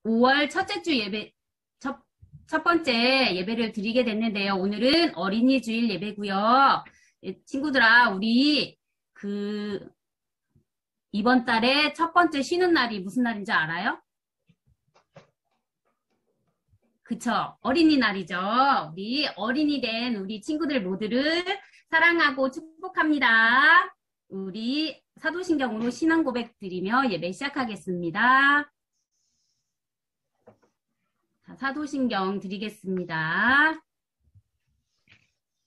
5월 첫째 주 예배, 첫 번째 예배를 드리게 됐는데요. 오늘은 어린이 주일 예배고요. 친구들아, 우리 이번 달에 첫 번째 쉬는 날이 무슨 날인지 알아요? 그쵸? 어린이날이죠. 우리 어린이 된 우리 친구들 모두를 사랑하고 축복합니다. 우리 사도신경으로 신앙 고백 드리며 예배 시작하겠습니다. 자, 사도신경 드리겠습니다.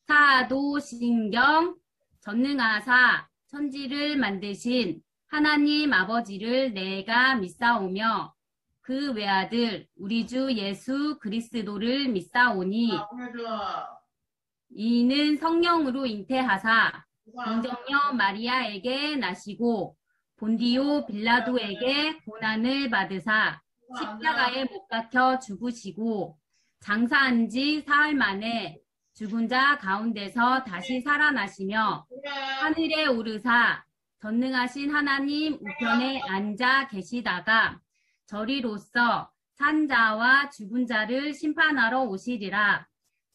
사도신경 전능하사 천지를 만드신 하나님 아버지를 내가 믿사오며 그 외아들 우리 주 예수 그리스도를 믿사오니 이는 성령으로 잉태하사 동정녀 마리아에게 나시고 본디오 빌라도에게 고난을 받으사 십자가에 못 박혀 죽으시고 장사한 지 사흘 만에 죽은 자 가운데서 다시 살아나시며 하늘에 오르사 전능하신 하나님 우편에 앉아 계시다가 저리로서 산 자와 죽은 자를 심판하러 오시리라.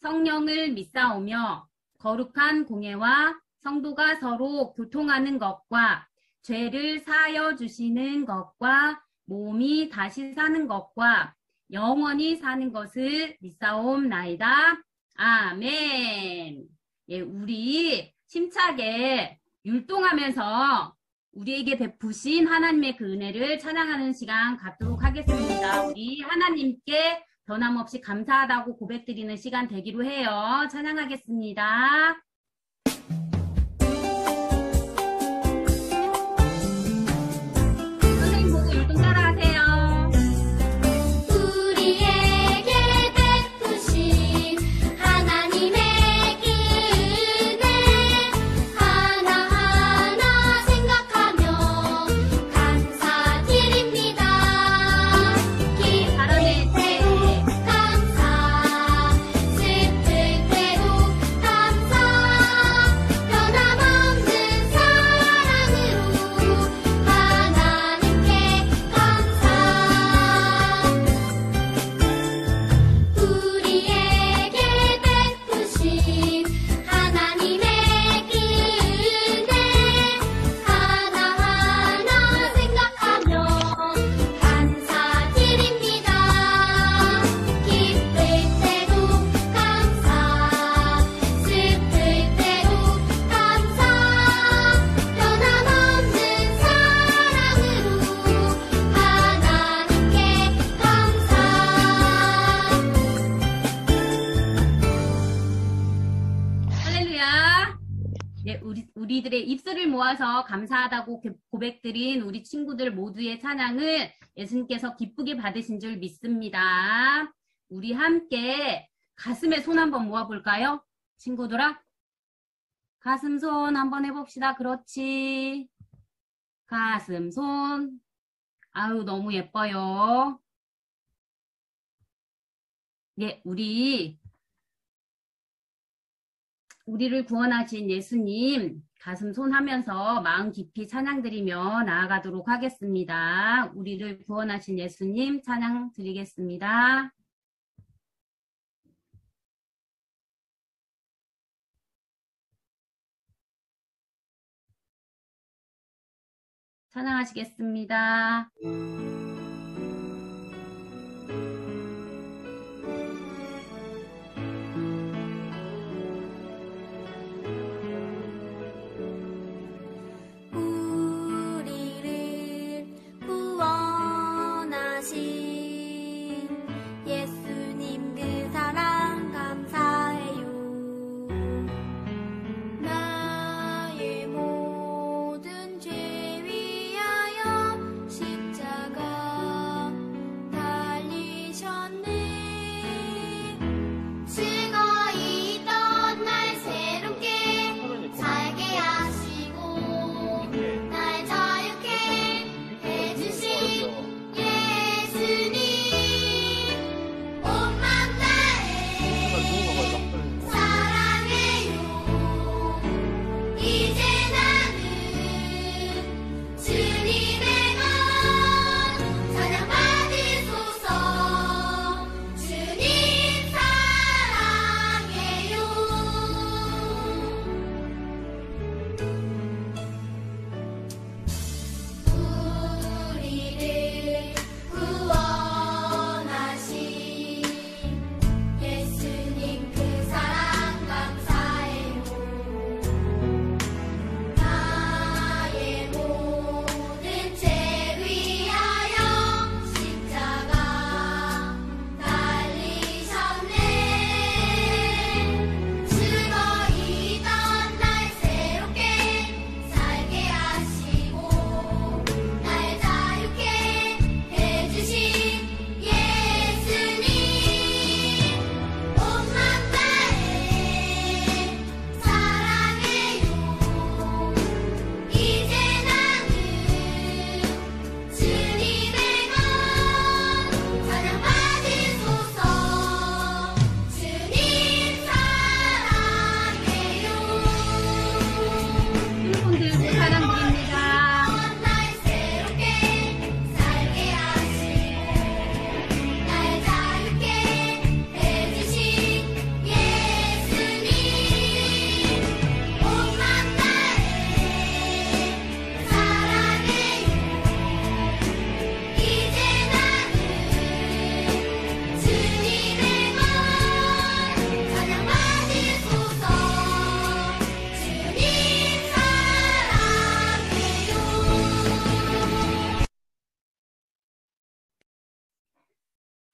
성령을 믿사오며 거룩한 공예와 성도가 서로 교통하는 것과 죄를 사하여 주시는 것과 몸이 다시 사는 것과 영원히 사는 것을 믿사옵나이다. 아멘. 예, 우리 힘차게 율동하면서 우리에게 베푸신 하나님의 그 은혜를 찬양하는 시간 갖도록 하겠습니다. 우리 하나님께 변함없이 감사하다고 고백드리는 시간 되기로 해요. 찬양하겠습니다. 선생님 보고 율동 따라하세요. 우리에게 베푸신 하나님의 그 은혜 하나하나 생각하며 감사드립니다. 기쁠 때도 감사, 슬플 때도 감사, 변함없는 사랑으로 하나님께 감사. 우리에게 베푸신 하나님의 그 은혜 하나하나 생각하며 감사드립니다. 기쁠 때도 감사, 슬플 때도 감사, 변함없는 사랑으로 하나님께 감사. 할렐루야. 네, 우리들의 입술을 모아서 감사하다고 고백드린 우리 친구들 모두의 찬양을 예수님께서 기쁘게 받으신 줄 믿습니다. 우리 함께 가슴에 손 한번 모아볼까요? 친구들아? 가슴 손 한번 해봅시다. 그렇지. 가슴 손. 아유, 너무 예뻐요. 예, 우리를 구원하신 예수님 가슴 손 하면서 마음 깊이 찬양 드리며 나아가도록 하겠습니다. 우리를 구원하신 예수님 찬양 드리겠습니다. 찬양하시겠습니다. 우리를 구원하신 예수님 그 사랑 감사해요. 나의 모든 죄 위하여 십자가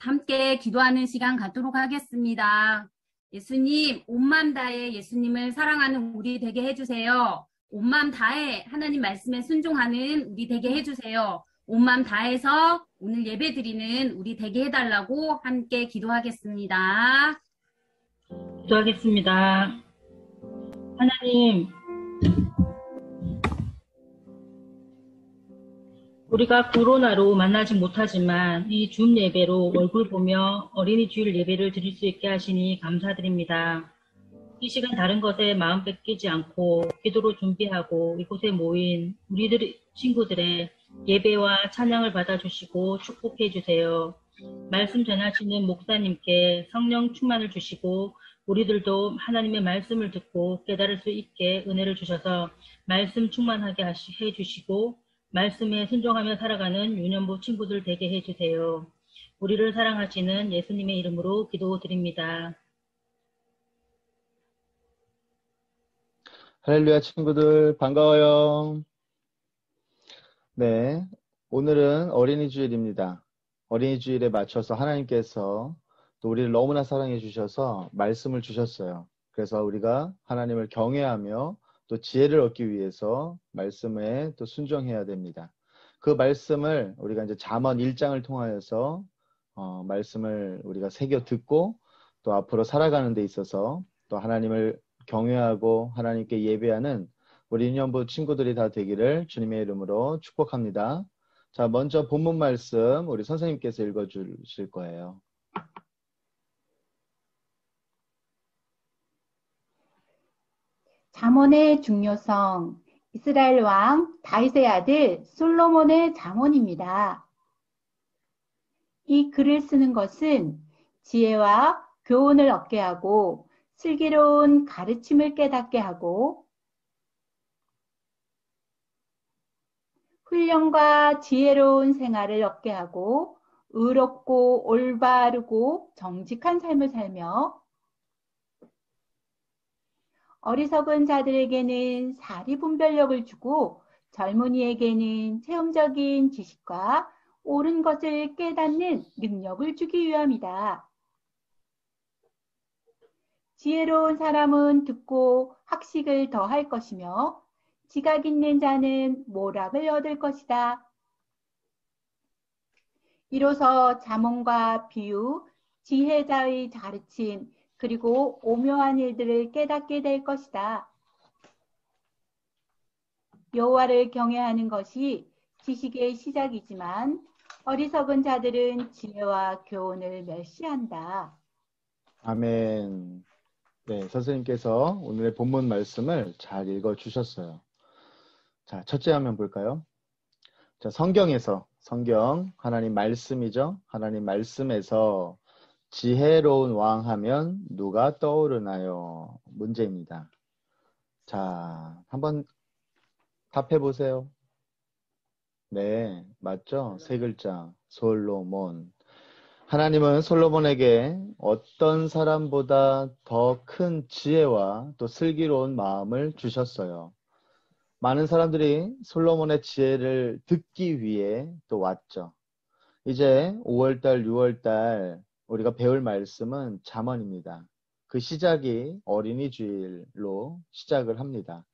함께 기도하는 시간 갖도록 하겠습니다. 예수님, 온 마음 다해 예수님을 사랑하는 우리 되게 해주세요. 온 마음 다해 하나님 말씀에 순종하는 우리 되게 해주세요. 온 마음 다해서 오늘 예배 드리는 우리 되게 해달라고 함께 기도하겠습니다. 기도하겠습니다. 하나님, 우리가 코로나로 만나지 못하지만 이 줌 예배로 얼굴 보며 어린이 주일 예배를 드릴 수 있게 하시니 감사드립니다. 이 시간 다른 것에 마음 뺏기지 않고 기도로 준비하고 이곳에 모인 우리들 친구들의 예배와 찬양을 받아주시고 축복해 주세요. 말씀 전하시는 목사님께 성령 충만을 주시고 우리들도 하나님의 말씀을 듣고 깨달을 수 있게 은혜를 주셔서 말씀 충만하게 해주시고 말씀에 순종하며 살아가는 유년부 친구들 되게 해주세요. 우리를 사랑하시는 예수님의 이름으로 기도드립니다. 할렐루야 친구들 반가워요. 네, 오늘은 어린이 주일입니다. 어린이 주일에 맞춰서 하나님께서 또 우리를 너무나 사랑해 주셔서 말씀을 주셨어요. 그래서 우리가 하나님을 경외하며 또 지혜를 얻기 위해서 말씀에 또 순종해야 됩니다. 그 말씀을 우리가 이제 잠언 1장을 통하여서 말씀을 우리가 새겨 듣고 또 앞으로 살아가는 데 있어서 또 하나님을 경외하고 하나님께 예배하는 우리 유년부 친구들이 다 되기를 주님의 이름으로 축복합니다. 자, 먼저 본문 말씀 우리 선생님께서 읽어주실 거예요. 잠언의 중요성, 이스라엘 왕 다윗의 아들 솔로몬의 잠언입니다. 이 글을 쓰는 것은 지혜와 교훈을 얻게 하고 슬기로운 가르침을 깨닫게 하고 훈련과 지혜로운 생활을 얻게 하고 의롭고 올바르고 정직한 삶을 살며 어리석은 자들에게는 사리 분별력을 주고 젊은이에게는 체험적인 지식과 옳은 것을 깨닫는 능력을 주기 위함이다. 지혜로운 사람은 듣고 학식을 더할 것이며 지각 있는 자는 모락을 얻을 것이다. 이로써 잠언과 비유, 지혜자의 가르침, 그리고 오묘한 일들을 깨닫게 될 것이다. 여호와를 경외하는 것이 지식의 시작이지만 어리석은 자들은 지혜와 교훈을 멸시한다. 아멘. 네, 선생님께서 오늘의 본문 말씀을 잘 읽어주셨어요. 자, 첫째 화면 볼까요? 자, 성경 하나님 말씀이죠. 하나님 말씀에서 지혜로운 왕 하면 누가 떠오르나요? 문제입니다. 자, 한번 답해 보세요. 네, 맞죠? 세 글자. 솔로몬. 하나님은 솔로몬에게 어떤 사람보다 더 큰 지혜와 또 슬기로운 마음을 주셨어요. 많은 사람들이 솔로몬의 지혜를 듣기 위해 또 왔죠. 이제 5월달, 6월달 우리가 배울 말씀은 잠언입니다. 그 시작이 어린이 주일로 시작을 합니다.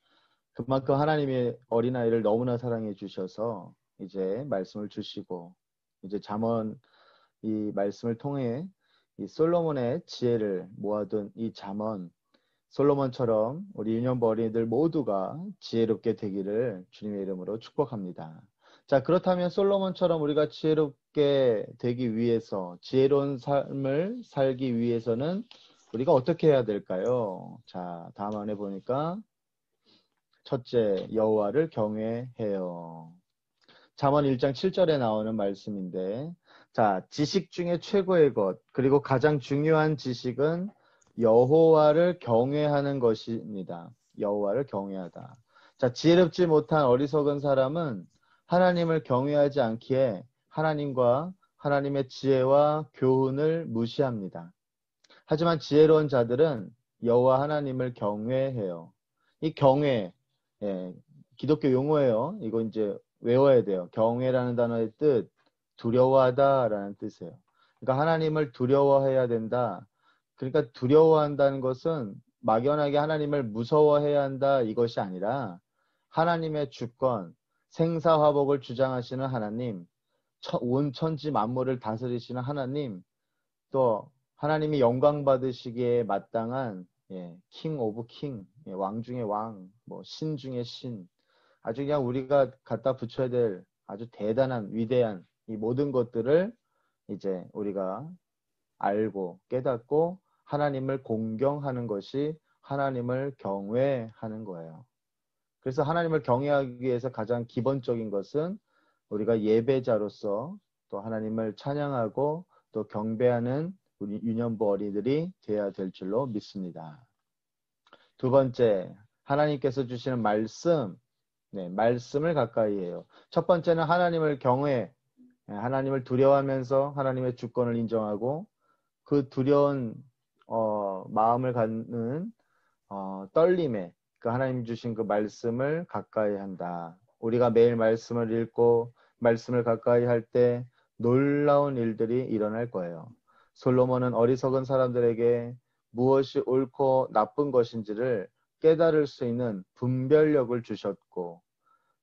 그만큼 하나님이 어린아이를 너무나 사랑해 주셔서 이제 말씀을 주시고 이제 잠언 이 말씀을 통해 이 솔로몬의 지혜를 모아둔 이 잠언, 솔로몬처럼 우리 유년부 어린이들 모두가 지혜롭게 되기를 주님의 이름으로 축복합니다. 자, 그렇다면 솔로몬처럼 우리가 지혜롭게 되기 위해서, 지혜로운 삶을 살기 위해서는 우리가 어떻게 해야 될까요? 자, 다음 안에 보니까 첫째, 여호와를 경외해요. 잠언 1장 7절에 나오는 말씀인데, 자, 지식 중에 최고의 것, 그리고 가장 중요한 지식은 여호와를 경외하는 것입니다. 여호와를 경외하다. 자, 지혜롭지 못한 어리석은 사람은 하나님을 경외하지 않기에 하나님과 하나님의 지혜와 교훈을 무시합니다. 하지만 지혜로운 자들은 여호와 하나님을 경외해요. 이 경외, 기독교 용어예요. 이거 이제 외워야 돼요. 경외라는 단어의 뜻, 두려워하다라는 뜻이에요. 그러니까 하나님을 두려워해야 된다. 그러니까 두려워한다는 것은 막연하게 하나님을 무서워해야 한다 이것이 아니라 하나님의 주권, 생사화복을 주장하시는 하나님, 온 천지 만물을 다스리시는 하나님, 또 하나님이 영광 받으시기에 마땅한 킹 오브 킹, 왕 중의 왕, 뭐 신 중의 신, 아주 그냥 우리가 갖다 붙여야 될 아주 대단한 위대한 이 모든 것들을 이제 우리가 알고 깨닫고 하나님을 공경하는 것이 하나님을 경외하는 거예요. 그래서 하나님을 경외하기 위해서 가장 기본적인 것은 우리가 예배자로서 또 하나님을 찬양하고 또 경배하는 우리 유년부 어린이들이 되어야 될 줄로 믿습니다. 두 번째, 하나님께서 주시는 말씀, 말씀을 가까이 해요. 첫 번째는 하나님을 경외, 하나님을 두려워하면서 하나님의 주권을 인정하고 그 두려운 마음을 갖는 떨림에 그 하나님 주신 그 말씀을 가까이 한다. 우리가 매일 말씀을 읽고 말씀을 가까이 할 때 놀라운 일들이 일어날 거예요. 솔로몬은 어리석은 사람들에게 무엇이 옳고 나쁜 것인지를 깨달을 수 있는 분별력을 주셨고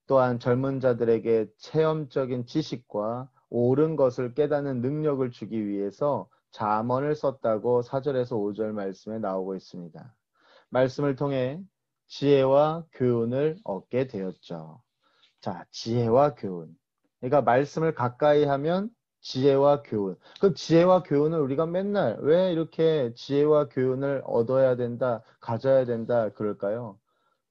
또한 젊은 자들에게 체험적인 지식과 옳은 것을 깨닫는 능력을 주기 위해서 잠언을 썼다고 4절에서 5절 말씀에 나오고 있습니다. 말씀을 통해 지혜와 교훈을 얻게 되었죠. 자, 지혜와 교훈. 그러니까 말씀을 가까이 하면 지혜와 교훈. 그 지혜와 교훈을 우리가 맨날 왜 이렇게 지혜와 교훈을 얻어야 된다, 가져야 된다 그럴까요?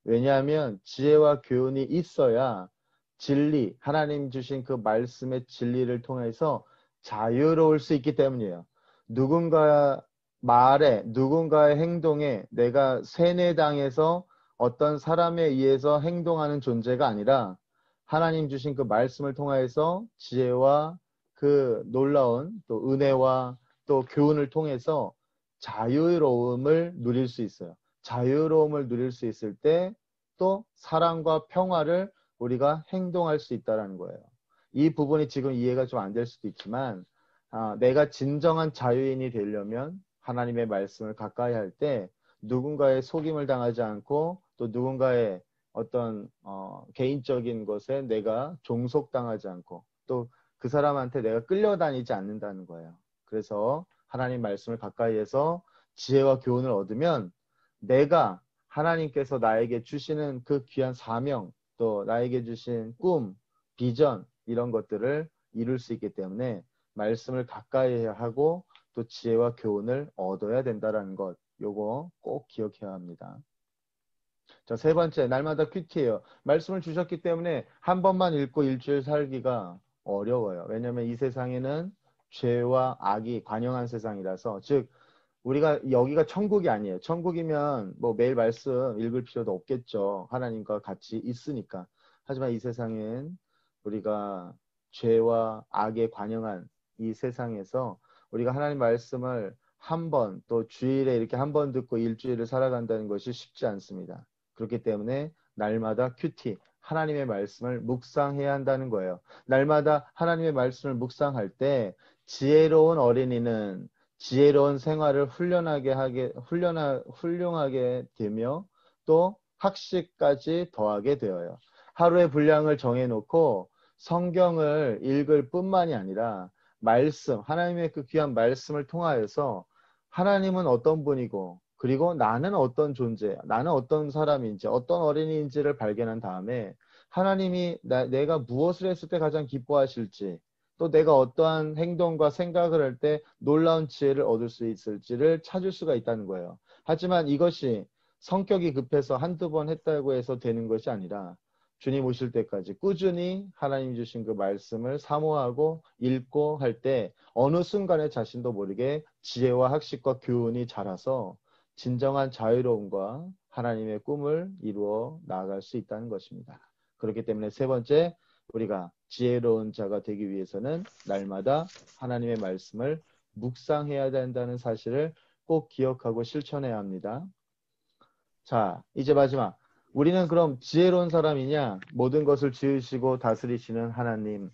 왜냐하면 지혜와 교훈이 있어야 진리, 하나님 주신 그 말씀의 진리를 통해서 자유로울 수 있기 때문이에요. 누군가의 말에, 누군가의 행동에 내가 세뇌당해서 어떤 사람에 의해서 행동하는 존재가 아니라 하나님 주신 그 말씀을 통해서 지혜와 그 놀라운 또 은혜와 또 교훈을 통해서 자유로움을 누릴 수 있어요. 자유로움을 누릴 수 있을 때 또 사랑과 평화를 우리가 행동할 수 있다는 거예요. 이 부분이 지금 이해가 좀 안 될 수도 있지만 내가 진정한 자유인이 되려면 하나님의 말씀을 가까이 할 때 누군가의 속임을 당하지 않고 또 누군가의 어떤 개인적인 것에 내가 종속당하지 않고 또 그 사람한테 내가 끌려다니지 않는다는 거예요. 그래서 하나님 말씀을 가까이 해서 지혜와 교훈을 얻으면 내가 하나님께서 나에게 주시는 그 귀한 사명 또 나에게 주신 꿈, 비전 이런 것들을 이룰 수 있기 때문에 말씀을 가까이 하고 또 지혜와 교훈을 얻어야 된다는 것 요거 꼭 기억해야 합니다. 자, 세 번째, 날마다 큐티예요. 말씀을 주셨기 때문에 한 번만 읽고 일주일 살기가 어려워요. 왜냐하면 이 세상에는 죄와 악이 관영한 세상이라서 즉 우리가 여기가 천국이 아니에요. 천국이면 뭐 매일 말씀 읽을 필요도 없겠죠. 하나님과 같이 있으니까. 하지만 이 세상엔 우리가 죄와 악에 관영한 이 세상에서 우리가 하나님 말씀을 한 번 또 주일에 이렇게 한 번 듣고 일주일을 살아간다는 것이 쉽지 않습니다. 그렇기 때문에 날마다 큐티, 하나님의 말씀을 묵상해야 한다는 거예요. 날마다 하나님의 말씀을 묵상할 때 지혜로운 어린이는 지혜로운 생활을 훌륭하게 되며 또 학식까지 더하게 되어요. 하루의 분량을 정해놓고 성경을 읽을 뿐만이 아니라 말씀, 하나님의 그 귀한 말씀을 통하여서 하나님은 어떤 분이고 그리고 나는 어떤 존재, 나는 어떤 사람인지 어떤 어린이인지를 발견한 다음에 하나님이 내가 무엇을 했을 때 가장 기뻐하실지 또 내가 어떠한 행동과 생각을 할 때 놀라운 지혜를 얻을 수 있을지를 찾을 수가 있다는 거예요. 하지만 이것이 성격이 급해서 한두 번 했다고 해서 되는 것이 아니라 주님 오실 때까지 꾸준히 하나님 주신 그 말씀을 사모하고 읽고 할 때 어느 순간에 자신도 모르게 지혜와 학식과 교훈이 자라서 진정한 자유로움과 하나님의 꿈을 이루어 나아갈 수 있다는 것입니다. 그렇기 때문에 세 번째, 우리가 지혜로운 자가 되기 위해서는 날마다 하나님의 말씀을 묵상해야 된다는 사실을 꼭 기억하고 실천해야 합니다. 자, 이제 마지막. 우리는 그럼 지혜로운 사람이냐? 모든 것을 지으시고 다스리시는 하나님,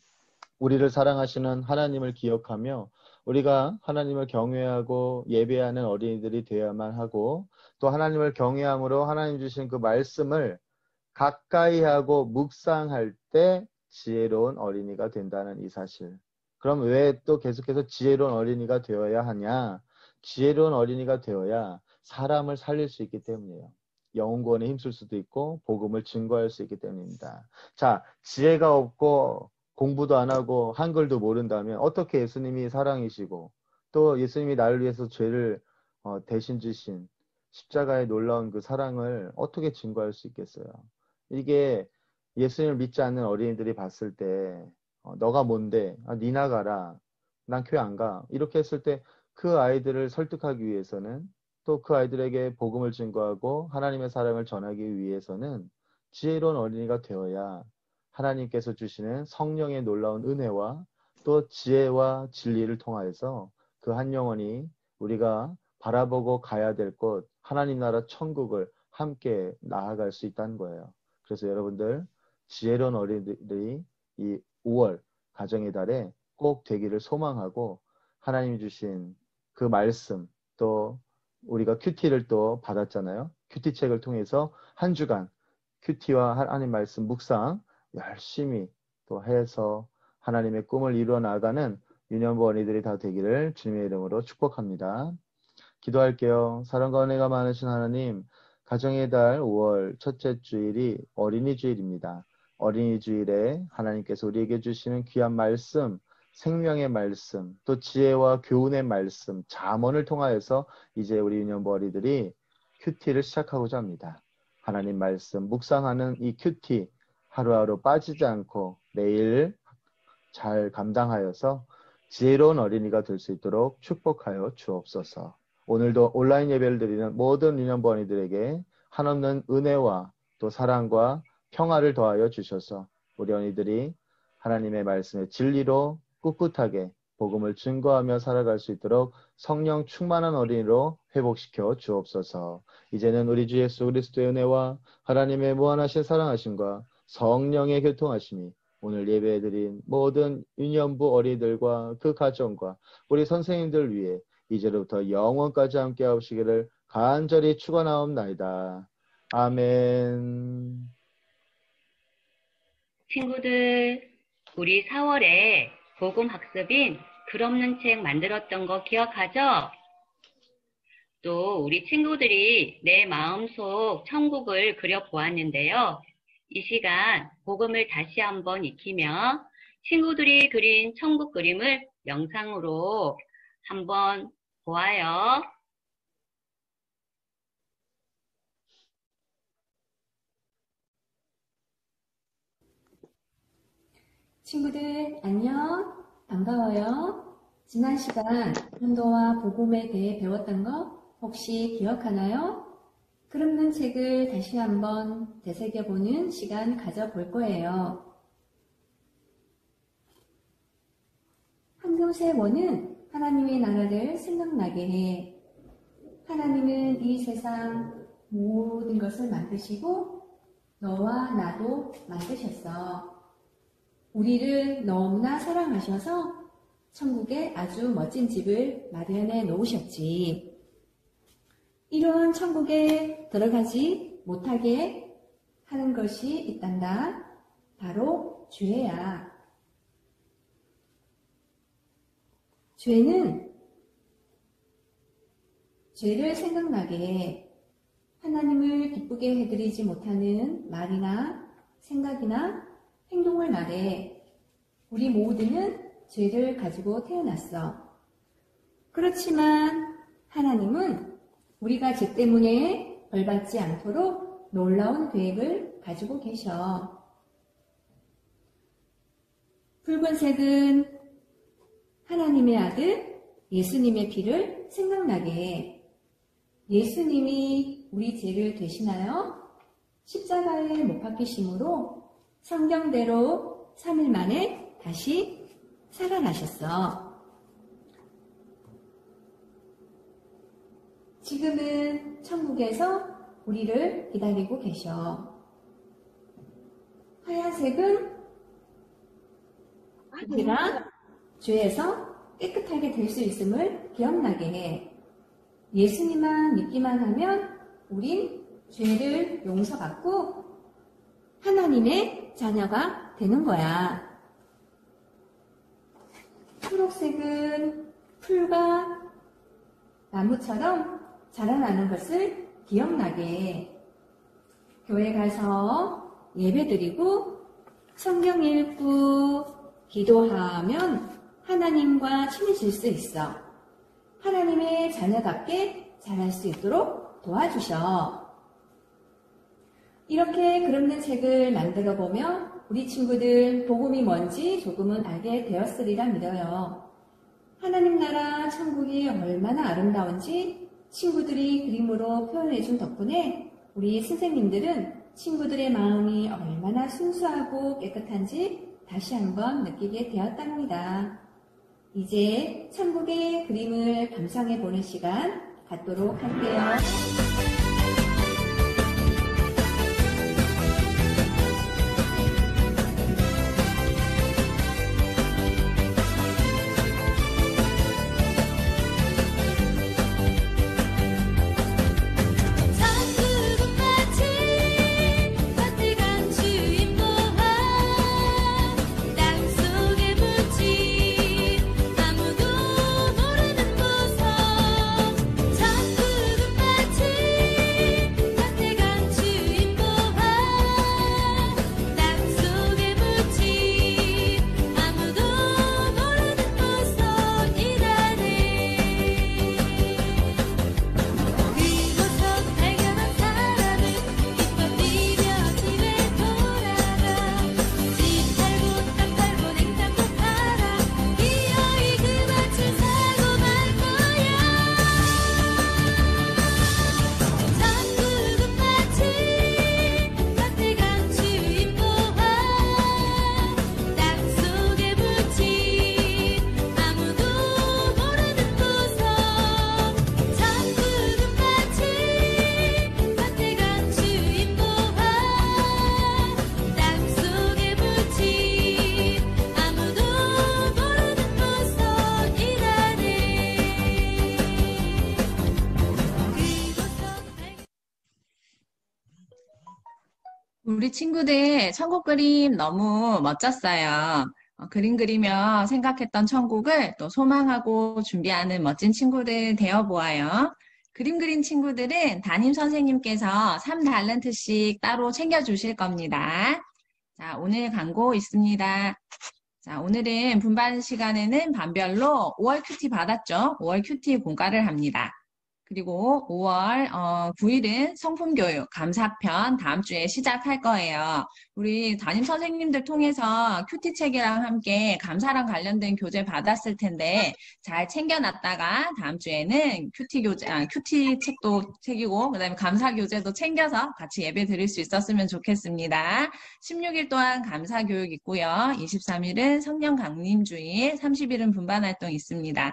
우리를 사랑하시는 하나님을 기억하며 우리가 하나님을 경외하고 예배하는 어린이들이 되어야만 하고 또 하나님을 경외함으로 하나님 주신 그 말씀을 가까이 하고 묵상할 때 지혜로운 어린이가 된다는 이 사실. 그럼 왜 또 계속해서 지혜로운 어린이가 되어야 하냐? 지혜로운 어린이가 되어야 사람을 살릴 수 있기 때문이에요. 영혼구원에 힘쓸 수도 있고 복음을 증거할 수 있기 때문입니다. 자, 지혜가 없고 공부도 안 하고 한글도 모른다면 어떻게 예수님이 사랑이시고 또 예수님이 나를 위해서 죄를 대신 지신 십자가의 놀라운 그 사랑을 어떻게 증거할 수 있겠어요? 이게 예수님을 믿지 않는 어린이들이 봤을 때 너가 뭔데? 니 나가라. 난 교회 안 가. 이렇게 했을 때 그 아이들을 설득하기 위해서는 또 그 아이들에게 복음을 증거하고 하나님의 사랑을 전하기 위해서는 지혜로운 어린이가 되어야 하나님께서 주시는 성령의 놀라운 은혜와 또 지혜와 진리를 통하여서 그 한 영혼이 우리가 바라보고 가야 될 곳, 하나님 나라 천국을 함께 나아갈 수 있다는 거예요. 그래서 여러분들 지혜로운 어린이들이 이 5월 가정의 달에 꼭 되기를 소망하고 하나님이 주신 그 말씀 또 우리가 큐티를 또 받았잖아요. 큐티 책을 통해서 한 주간 큐티와 하나님 말씀 묵상 열심히 또 해서 하나님의 꿈을 이루어 나가는 유년부 어린이들이 다 되기를 주님의 이름으로 축복합니다. 기도할게요. 사랑과 은혜가 많으신 하나님, 가정의 달 5월 첫째 주일이 어린이 주일입니다. 어린이 주일에 하나님께서 우리에게 주시는 귀한 말씀, 생명의 말씀, 또 지혜와 교훈의 말씀, 잠언을 통하여서 이제 우리 유년부 어린이들이 큐티를 시작하고자 합니다. 하나님 말씀 묵상하는 이 큐티 하루하루 빠지지 않고 매일 잘 감당하여서 지혜로운 어린이가 될 수 있도록 축복하여 주옵소서. 오늘도 온라인 예배를 드리는 모든 유년부 어린이들에게 한없는 은혜와 또 사랑과 평화를 더하여 주셔서 우리 어린이들이 하나님의 말씀의 진리로 꿋꿋하게 복음을 증거하며 살아갈 수 있도록 성령 충만한 어린이로 회복시켜 주옵소서. 이제는 우리 주 예수 그리스도의 은혜와 하나님의 무한하신 사랑하심과 성령의 교통하심이 오늘 예배해드린 모든 유년부 어린이들과 그 가정과 우리 선생님들 위해 이제로부터 영원까지 함께 하시기를 간절히 축원하옵나이다. 아멘. 친구들, 우리 4월에 복음 학습인 글 없는 책 만들었던 거 기억하죠? 또 우리 친구들이 내 마음속 천국을 그려보았는데요. 이 시간 복음을 다시 한번 익히며 친구들이 그린 천국 그림을 영상으로 한번 보아요. 친구들 안녕, 반가워요. 지난 시간 전도와 복음에 대해 배웠던 거 혹시 기억하나요? 글 없는 책을 다시 한번 되새겨보는 시간 가져볼 거예요. 한금세 원은 하나님의 나라를 생각나게 해. 하나님은 이 세상 모든 것을 만드시고 너와 나도 만드셨어. 우리를 너무나 사랑하셔서 천국에 아주 멋진 집을 마련해 놓으셨지. 이런 천국에 들어가지 못하게 하는 것이 있단다. 바로 죄야. 죄는 죄를 생각나게 해. 하나님을 기쁘게 해드리지 못하는 말이나 생각이나 행동을 말해. 우리 모두는 죄를 가지고 태어났어. 그렇지만 하나님은 우리가 죄 때문에 벌받지 않도록 놀라운 계획을 가지고 계셔. 붉은색은 하나님의 아들 예수님의 피를 생각나게 해. 예수님이 우리 죄를 대신하여 십자가에 못 박히심으로 성경대로 3일 만에 다시 살아나셨어. 지금은 천국에서 우리를 기다리고 계셔. 하얀색은 우리가 죄에서 깨끗하게 될 수 있음을 기억나게 해. 예수님만 믿기만 하면 우린 죄를 용서받고 하나님의 자녀가 되는 거야. 초록색은 풀과 나무처럼 자라나는 것을 기억나게 해. 교회 가서 예배드리고 성경 읽고 기도하면 하나님과 친해질 수 있어. 하나님의 자녀답게 자랄 수 있도록 도와주셔. 이렇게 그림는 책을 만들어 보면 우리 친구들 복음이 뭔지 조금은 알게 되었으리라 믿어요. 하나님 나라 천국이 얼마나 아름다운지 친구들이 그림으로 표현해 준 덕분에 우리 선생님들은 친구들의 마음이 얼마나 순수하고 깨끗한지 다시 한번 느끼게 되었답니다. 이제 천국의 그림을 감상해 보는 시간 갖도록 할게요. 천국은 마치 따뜻한 주인 보아 땅속에 묻힌 아무도 모르는 보석. 천국은 마치 따뜻한 주인 보아 땅속에 묻힌 아무도 모르는 보석이라네. 그곳서 발견한 사람은 기뻐 뛰며 집에 돌아가. 집 팔고 땅 팔고 냉장고 팔아 기어이 그 밭을 사고 말 거야. 천국은 마치 따뜻한 주인 보아 땅속에 묻힌 아무도 모르는 보석. 천국은 마치 따뜻한 주인 보아 땅속에 묻힌 아무도 모르는 보석이라네. 우리 친구들 천국 그림 너무 멋졌어요. 그림 그리며 생각했던 천국을 또 소망하고 준비하는 멋진 친구들 되어 보아요. 그림 그린 친구들은 담임 선생님께서 3달란트씩 따로 챙겨주실 겁니다. 자, 오늘 광고 있습니다. 자, 오늘은 분반 시간에는 반별로 5월 큐티 받았죠? 5월 큐티 공과를 합니다. 그리고 5월 9일은 성품교육 감사편 다음 주에 시작할 거예요. 우리 담임 선생님들 통해서 큐티 책이랑 함께 감사랑 관련된 교재 받았을 텐데 잘 챙겨놨다가 다음 주에는 큐티 책도 챙기고 그다음에 감사 교재도 챙겨서 같이 예배 드릴 수 있었으면 좋겠습니다. 16일 동안 감사 교육 있고요. 23일은 성령 강림주일, 30일은 분반 활동 있습니다.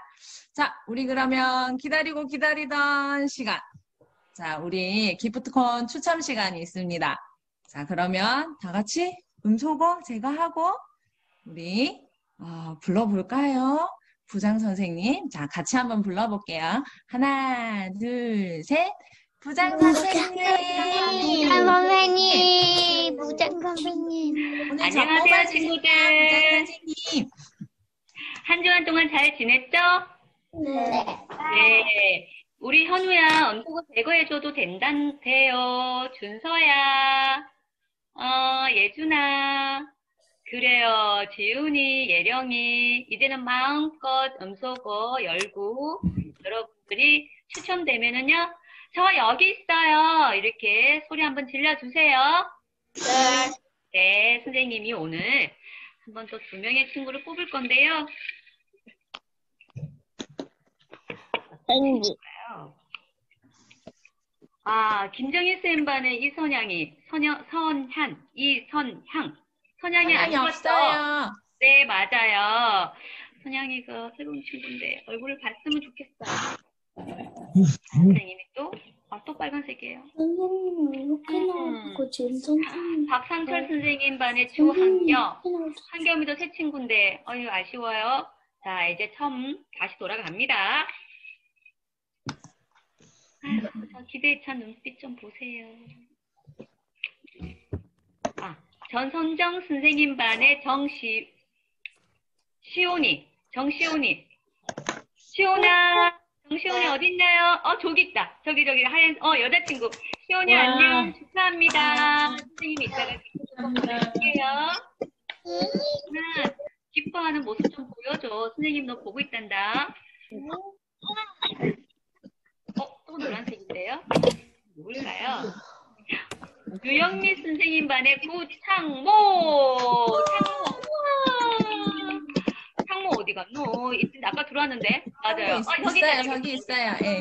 자, 우리 그러면 기다리던 시간. 자, 우리 기프트콘 추첨 시간이 있습니다. 자, 그러면 다 같이 음소거 제가 하고 우리 불러볼까요? 부장 선생님. 자, 같이 한번 불러볼게요. 하나, 둘, 셋. 부장 선생님. 선생님, 부장 선생님. 오늘 저 안녕하세요, 뽑아주세요, 친구들. 부장 선생님. 한 주간 동안 잘 지냈죠? 네. 네. 우리 현우야, 언소고 제거해줘도 돼요. 준서야, 예준아. 그래요. 지훈이, 예령이. 이제는 마음껏 음소거 열고, 여러분들이 추첨되면은요, 저 여기 있어요. 이렇게 소리 한번 질러주세요. 네, 선생님이 오늘 한번 또 2명의 친구를 뽑을 건데요. 김정희 쌤 반의 이선향이, 이선향. 선향이 안 선양이 왔죠? 없어요. 네, 맞아요. 선향이가 새로운 친구인데 얼굴을 봤으면 좋겠어요. 선생님이 또 빨간색이에요. 선생님, 이렇게 나오고 지금 선생님. 박상철 선생님 반의 주한겸. 한겸이도 새 친구인데, 아쉬워요. 자, 이제 처음 다시 돌아갑니다. 아유, 저 기대에 찬 눈빛 좀 보세요. 아, 전선정 선생님 반의 정시온이. 시온아, 정시온이 어딨나요? 저기 있다. 저기, 하얀, 여자친구. 시온이 와. 안녕. 축하합니다. 선생님이 이따가 좀 보여줄게요. 하나, 기뻐하는 모습 좀 보여줘. 선생님 너 보고 있단다. 또 노란색인데요? 뭘까요? 유영미 선생님 반의 구창모. 우와. 창모 어디 갔노? 아까 들어왔는데? 맞아요. 저기 있어요. 예.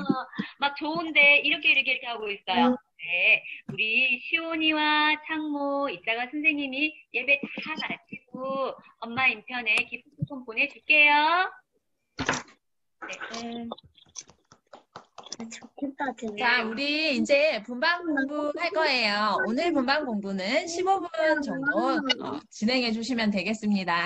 막 좋은데 이렇게 하고 있어요. 네, 우리 시온이와 창모 이따가 선생님이 예배 다 마치고 엄마 인편에 기프트 좀 보내줄게요. 네. 자, 우리 이제 분반 공부할 거예요. 오늘 분반 공부는 15분 정도 진행해 주시면 되겠습니다.